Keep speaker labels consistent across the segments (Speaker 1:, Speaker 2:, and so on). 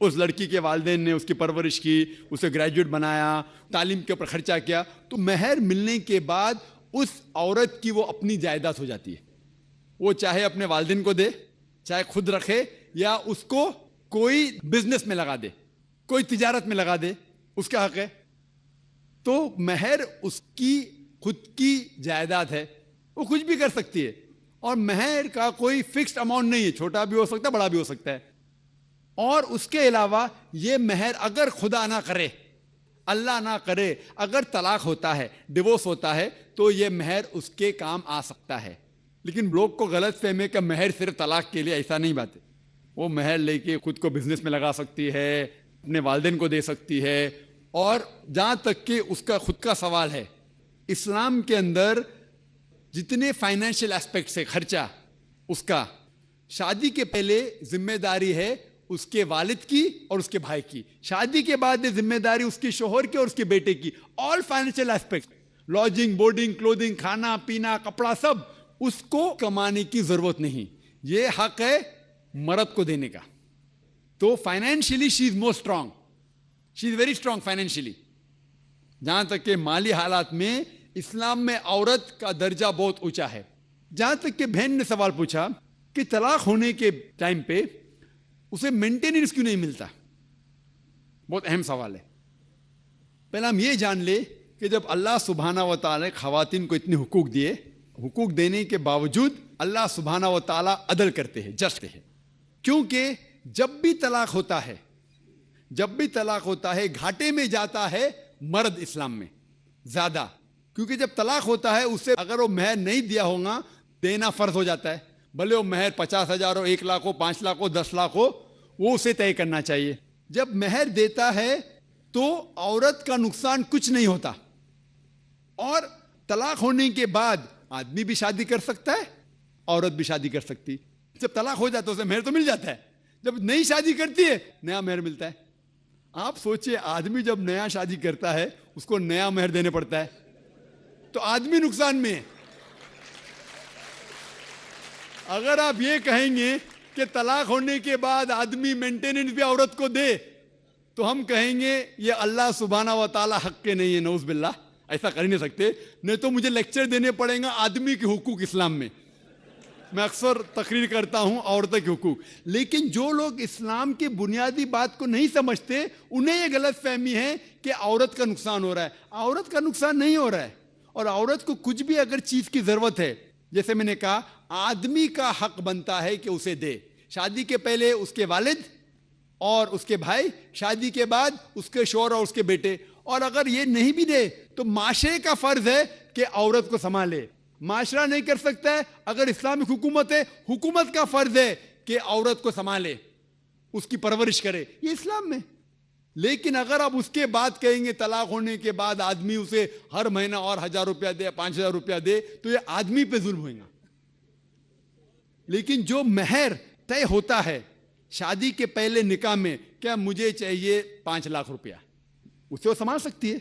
Speaker 1: اس لڑکی کے والدین نے اس کی پرورش کی, اسے گریجویٹ بنایا, تعلیم کے اوپر خرچہ کیا, تو مہر ملنے کے بعد اس عورت کی وہ اپنی جائیداد ہو جاتی ہے. وہ چاہے اپنے والدین کو دے, چاہے خود رکھے, یا اس کو کوئی بزنس میں لگا دے, کوئی تجارت میں لگا دے, اس کا حق ہے. تو مہر اس کی خود کی جائیداد ہے, وہ کچھ بھی کر سکتی ہے. اور مہر کا کوئی فکسڈ اماؤنٹ نہیں ہے, چھوٹا بھی ہو سکتا ہے, بڑا بھی ہو سکتا ہے. اور اس کے علاوہ یہ مہر اگر خدا نہ کرے, اللہ نہ کرے, اگر طلاق ہوتا ہے, ڈیورس ہوتا ہے, تو یہ مہر اس کے کام آ سکتا ہے. لیکن لوگ کو غلط فہمی ہے کہ مہر صرف طلاق کے لیے, ایسا نہیں بات ہے. وہ مہر لے کے خود کو بزنس میں لگا سکتی ہے, اپنے والدین کو دے سکتی ہے. اور جہاں تک کہ اس کا خود کا سوال ہے, اسلام کے اندر جتنے فائنینشیل ایسپیکٹس ہے خرچہ اس کا, شادی کے پہلے ذمہ داری ہے اس کے والد کی اور اس کے بھائی کی, شادی کے بعد ذمہ داری اس کے شوہر کی اور اس کے بیٹے کی. آل فائنینشیل ایسپیکٹس, لاڈجنگ, بورڈنگ, کلودنگ, کھانا پینا, کپڑا, سب اس کو کمانے کی ضرورت نہیں. یہ حق ہے مرد کو دینے کا. تو financially she is more strong, she is very strong financially. جہاں تک کہ مالی حالات میں اسلام میں عورت کا درجہ بہت اونچا ہے. جہاں تک کہ بہن نے سوال پوچھا کہ طلاق ہونے کے ٹائم پہ اسے مینٹیننس کیوں نہیں ملتا, بہت اہم سوال ہے. پہلے ہم یہ جان لیں کہ جب اللہ سبحانہ و تعالیٰ خواتین کو اتنے حقوق دیے, حقوق دینے کے باوجود اللہ سبحانہ و تعالیٰ عدل کرتے ہیں, جسٹ ہے. کیونکہ جب بھی طلاق ہوتا ہے گھاٹے میں جاتا ہے مرد اسلام میں زیادہ. کیونکہ جب طلاق ہوتا ہے اسے اگر وہ مہر نہیں دیا ہوگا دینا فرض ہو جاتا ہے, بھلے وہ مہر 50,000 ہو, 1 لاکھ ہو, 5 لاکھ ہو, 10 لاکھ ہو, وہ اسے طے کرنا چاہیے. جب مہر دیتا ہے تو عورت کا نقصان کچھ نہیں ہوتا. اور طلاق ہونے کے بعد آدمی بھی شادی کر سکتا ہے, عورت بھی شادی کر سکتی. جب طلاق ہو جاتا ہے اسے مہر تو مل جاتا ہے, جب نئی شادی کرتی ہے نیا مہر ملتا ہے. آپ سوچئے آدمی جب نیا شادی کرتا ہے اس کو نیا مہر دینے پڑتا ہے, تو آدمی نقصان میں ہے. اگر آپ یہ کہیں گے کہ طلاق ہونے کے بعد آدمی مینٹیننس بھی عورت کو دے, تو ہم کہیں گے یہ اللہ سبحانہ و تعالیٰ حق کے نہیں ہے, نعوذ باللہ. ایسا کر ہی نہیں سکتے, نہیں تو مجھے لیکچر دینے پڑیں گا آدمی کے حقوق اسلام میں. میں اکثر تقریر کرتا ہوں عورتوں کے حقوق. لیکن جو لوگ اسلام کی بنیادی بات کو نہیں سمجھتے انہیں یہ غلط فہمی ہے کہ عورت کا نقصان ہو رہا ہے. عورت کا نقصان نہیں ہو رہا ہے. اور عورت کو کچھ بھی اگر چیز کی ضرورت ہے, جیسے میں نے کہا, آدمی کا حق بنتا ہے کہ اسے دے. شادی کے پہلے اس کے والد اور اس کے بھائی, شادی کے بعد اس کے شوہر اور اس کے بیٹے. اور اگر یہ نہیں بھی دے تو معاشرے کا فرض ہے کہ عورت کو سنبھالے. معاشرہ نہیں کر سکتا ہے, اگر اسلامک حکومت ہے, حکومت کا فرض ہے کہ عورت کو سنبھالے, اس کی پرورش کرے. یہ اسلام میں. لیکن اگر آپ اس کے بعد کہیں گے طلاق ہونے کے بعد آدمی اسے ہر مہینہ اور 1,000 روپیہ دے, 5,000 روپیہ دے, تو یہ آدمی پہ ظلم ہوئے گا. لیکن جو مہر طے ہوتا ہے شادی کے پہلے نکاح میں, کیا مجھے چاہیے 5 لاکھ روپیہ, اسے وہ سنبھال سکتی ہے.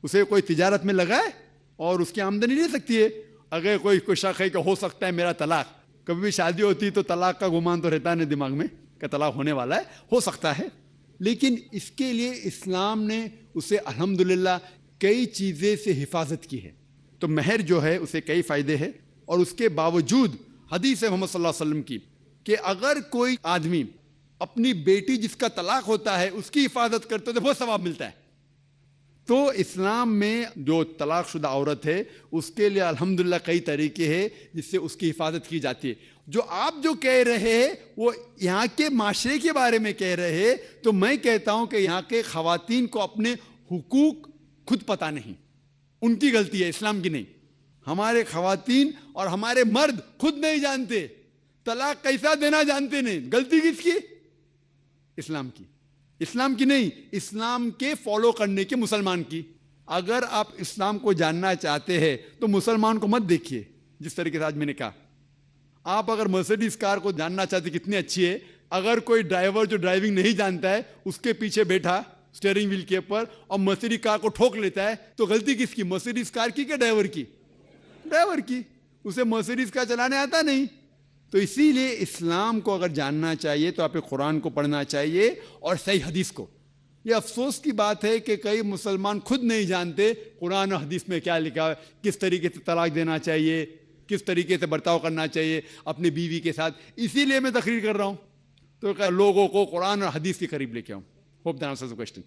Speaker 1: اسے کوئی تجارت میں لگائے اور اس کی آمدنی لے سکتی ہے. اگر کوئی شک ہے کہ ہو سکتا ہے میرا طلاق, کبھی بھی شادی ہوتی تو طلاق کا گمان تو رہتا نہیں دماغ میں کہ طلاق ہونے والا ہے, ہو سکتا ہے. لیکن اس کے لیے اسلام نے اسے الحمدللہ کئی چیزیں سے حفاظت کی ہے. تو مہر جو ہے اسے کئی فائدے ہیں. اور اس کے باوجود حدیث محمد صلی اللہ علیہ وسلم کی کہ اگر کوئی آدمی اپنی بیٹی جس کا طلاق ہوتا ہے اس کی حفاظت کرتے تو بہت ثواب ملتا ہے. تو اسلام میں جو طلاق شدہ عورت ہے اس کے لیے الحمدللہ کئی طریقے ہیں جس سے اس کی حفاظت کی جاتی ہے. جو آپ جو کہہ رہے ہیں وہ یہاں کے معاشرے کے بارے میں کہہ رہے ہیں, تو میں کہتا ہوں کہ یہاں کے خواتین کو اپنے حقوق خود پتہ نہیں, ان کی غلطی ہے, اسلام کی نہیں. ہمارے خواتین اور ہمارے مرد خود نہیں جانتے, طلاق کیسا دینا جانتے نہیں. غلطی کس کی؟ اسلام کی. اسلام کی نہیں, اسلام کے فالو کرنے کے مسلمان کی. اگر آپ اسلام کو جاننا چاہتے ہیں تو مسلمان کو مت دیکھیے. جس طریقے سے آج میں نے کہا, آپ اگر مرسیڈیز کار کو جاننا چاہتے کتنی اچھی ہے, اگر کوئی ڈرائیور جو ڈرائیونگ نہیں جانتا ہے اس کے پیچھے بیٹھا اسٹیئرنگ ویل کے اوپر اور مرسیڈیز کار کو ٹھوک لیتا ہے, تو غلطی کس کی؟ مرسیڈیز کار کی کہ ڈرائیور کی؟ ڈرائیور کی. اسے مرسیڈیز کار چلانے آتا نہیں. تو اسی لیے اسلام کو اگر جاننا چاہیے تو آپ قرآن کو پڑھنا چاہیے اور صحیح حدیث کو. یہ افسوس کی بات ہے کہ کئی مسلمان خود نہیں جانتے قرآن و حدیث میں کیا لکھا ہے, کس طریقے سے طلاق دینا چاہیے, کس طریقے سے برتاؤ کرنا چاہیے اپنی بیوی کے ساتھ. اسی لیے میں تقریر کر رہا ہوں, تو لوگوں کو قرآن اور حدیث کے قریب لے کے آؤں. Hope that answers the question.